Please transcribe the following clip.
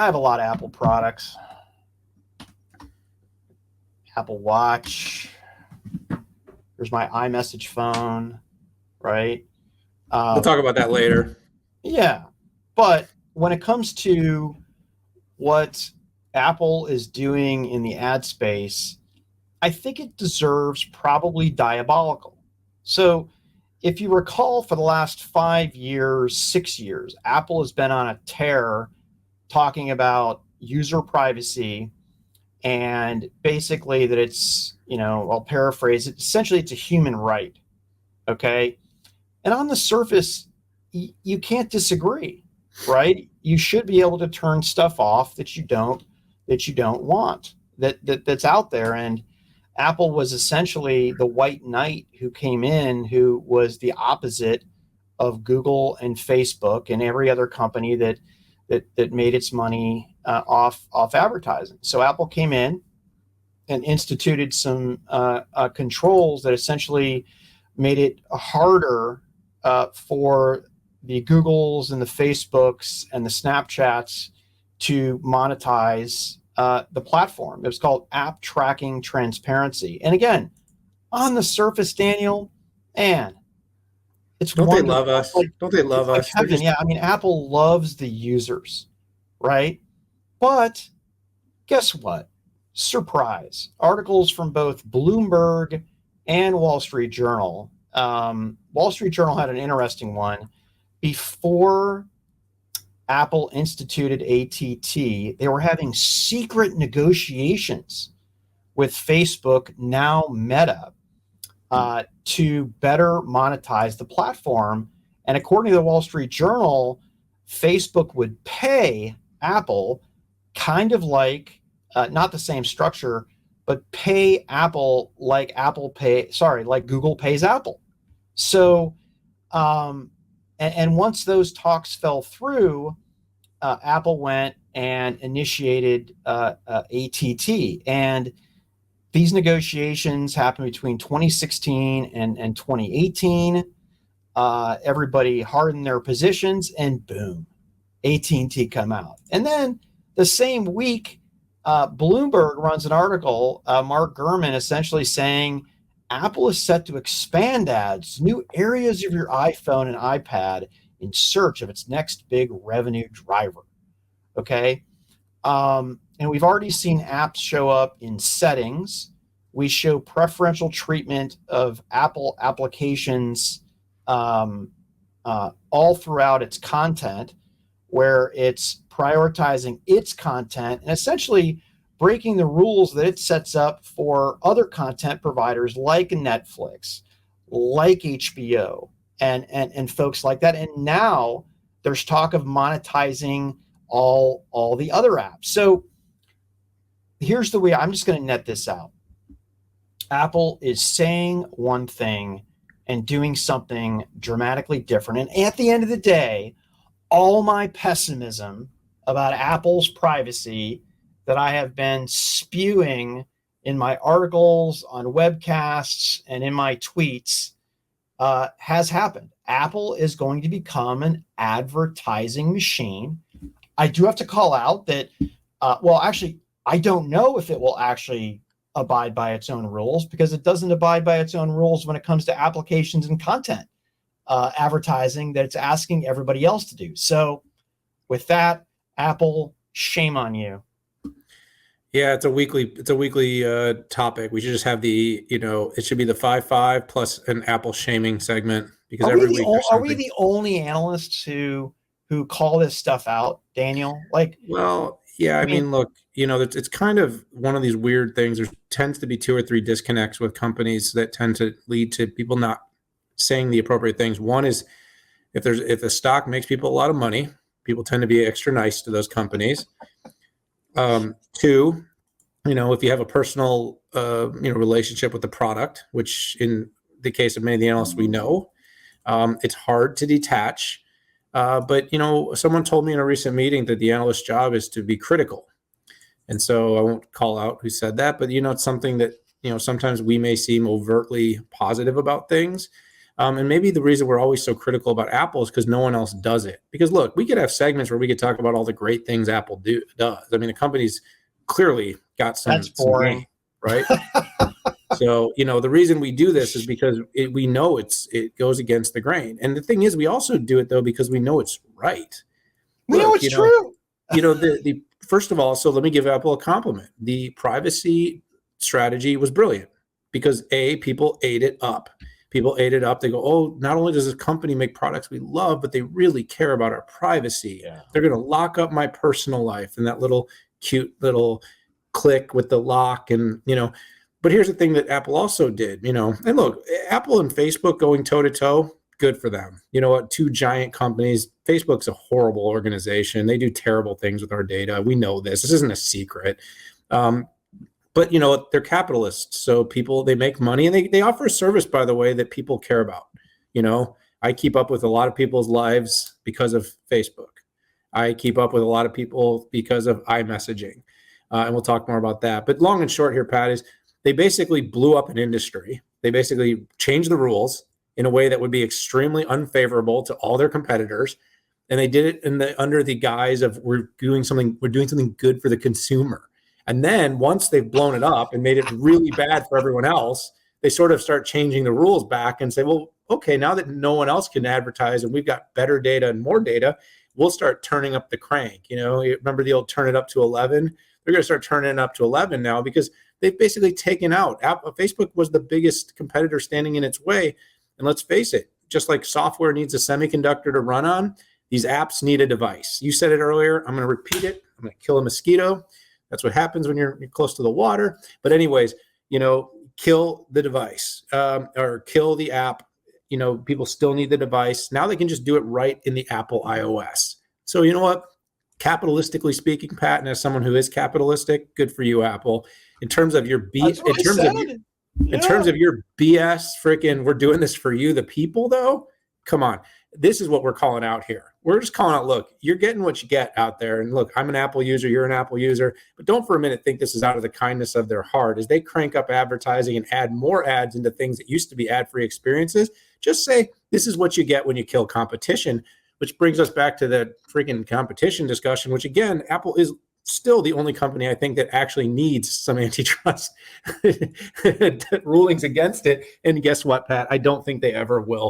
I have a lot of Apple products. Apple Watch. There's my iMessage phone, right? We'll talk about that later. Yeah. But when it comes to what Apple is doing in the ad space, I think it deserves probably diabolical. So if you recall, for the last 5 years, 6 years, Apple has been on a tear talking about user privacy and basically that it's, I'll paraphrase it, essentially it's a human right. Okay. And on the surface, you can't disagree, right? You should be able to turn stuff off that you don't want that's out there. And Apple was essentially the white knight who came in, who was the opposite of Google and Facebook and every other company that made its money off advertising. So Apple came in and instituted some controls that essentially made it harder for the Googles and the Facebooks and the Snapchats to monetize the platform. It was called App Tracking Transparency. And again, on the surface, Daniel, and it's Don't they wonderful. love us? Like, Don't they love it's like us? They're heaven. just Yeah, I mean, Apple loves the users, right? But guess what? Surprise. Articles from both Bloomberg and Wall Street Journal. Wall Street Journal had an interesting one. Before Apple instituted ATT, they were having secret negotiations with Facebook, now Meta, to better monetize the platform. And according to the Wall Street Journal, Facebook would pay Apple kind of like, not the same structure, but pay Apple like like Google pays Apple. So, and once those talks fell through, Apple went and initiated ATT. And these negotiations happened between 2016 and 2018. Everybody hardened their positions, and boom, AT&T come out. And then the same week, Bloomberg runs an article, Mark Gurman essentially saying Apple is set to expand ads to new areas of your iPhone and iPad in search of its next big revenue driver. Okay. And we've already seen apps show up in settings. We show preferential treatment of Apple applications all throughout its content, where it's prioritizing its content and essentially breaking the rules that it sets up for other content providers like Netflix, like HBO, and folks like that. And now there's talk of monetizing all the other apps. So here's the way I'm just going to net this out. Apple is saying one thing and doing something dramatically different. And at the end of the day, all my pessimism about Apple's privacy that I have been spewing in my articles, on webcasts, and in my tweets has happened. Apple is going to become an advertising machine. I do have to call out that, actually, I don't know if it will actually abide by its own rules, because it doesn't abide by its own rules when it comes to applications and content advertising that it's asking everybody else to do. So with that, Apple, shame on you. Yeah, it's a weekly topic. We should just have it should be the 5-5 plus an Apple shaming segment, because Are every we week are we the only analysts who call this stuff out, Daniel? Like, well, yeah, I mean, look, it's kind of one of these weird things. There tends to be 2 or 3 disconnects with companies that tend to lead to people not saying the appropriate things. One is if a stock makes people a lot of money, people tend to be extra nice to those companies. 2, if you have a personal, relationship with the product, which in the case of many of the analysts we know, it's hard to detach. But someone told me in a recent meeting that the analyst's job is to be critical. And so I won't call out who said that, but it's something that, sometimes we may seem overtly positive about things. And maybe the reason we're always so critical about Apple is because no one else does it. Because look, we could have segments where we could talk about all the great things Apple does. I mean, the company's clearly got some game, right? So, the reason we do this is because we know it goes against the grain. And the thing is, we also do it though because we know it's right. We know it's true. The first of all, so let me give Apple a compliment. The privacy strategy was brilliant because people ate it up. People ate it up. They go, oh, not only does this company make products we love, but they really care about our privacy. Yeah. They're going to lock up my personal life and that little cute little click with the lock. And, but here's the thing that Apple also did, and look, Apple and Facebook going toe to toe, good for them. You know what? Two giant companies. Facebook's a horrible organization. They do terrible things with our data. We know this. This isn't a secret. But they're capitalists. So they make money and they offer a service, by the way, that people care about. I keep up with a lot of people's lives because of Facebook. I keep up with a lot of people because of iMessaging. And we'll talk more about that. But long and short here, Pat, is they basically blew up an industry. They basically changed the rules in a way that would be extremely unfavorable to all their competitors. And they did it under the guise of we're doing something good for the consumer. And then once they've blown it up and made it really bad for everyone else, they sort of start changing the rules back and say, well, okay, now that no one else can advertise and we've got better data and more data, we'll start turning up the crank. You remember the old turn it up to 11? They're going to start turning it up to 11 now because they've basically taken out. Facebook was the biggest competitor standing in its way. And let's face it, just like software needs a semiconductor to run on, these apps need a device. You said it earlier. I'm going to repeat it. I'm going to kill a mosquito. That's what happens when you're close to the water. But anyways, kill the device or kill the app. People still need the device. Now they can just do it right in the Apple iOS. So you know what? Capitalistically speaking, Pat, and as someone who is capitalistic, good for you, Apple. In terms of your BS, in terms of your BS, freaking, we're doing this for you, the people, though. Come on, this is what we're calling out here. We're just calling out. Look, you're getting what you get out there, and look, I'm an Apple user, you're an Apple user, but don't for a minute think this is out of the kindness of their heart. As they crank up advertising and add more ads into things that used to be ad-free experiences, just say this is what you get when you kill competition. Which brings us back to the freaking competition discussion, which again, Apple is still the only company I think that actually needs some antitrust rulings against it. And guess what, Pat? I don't think they ever will.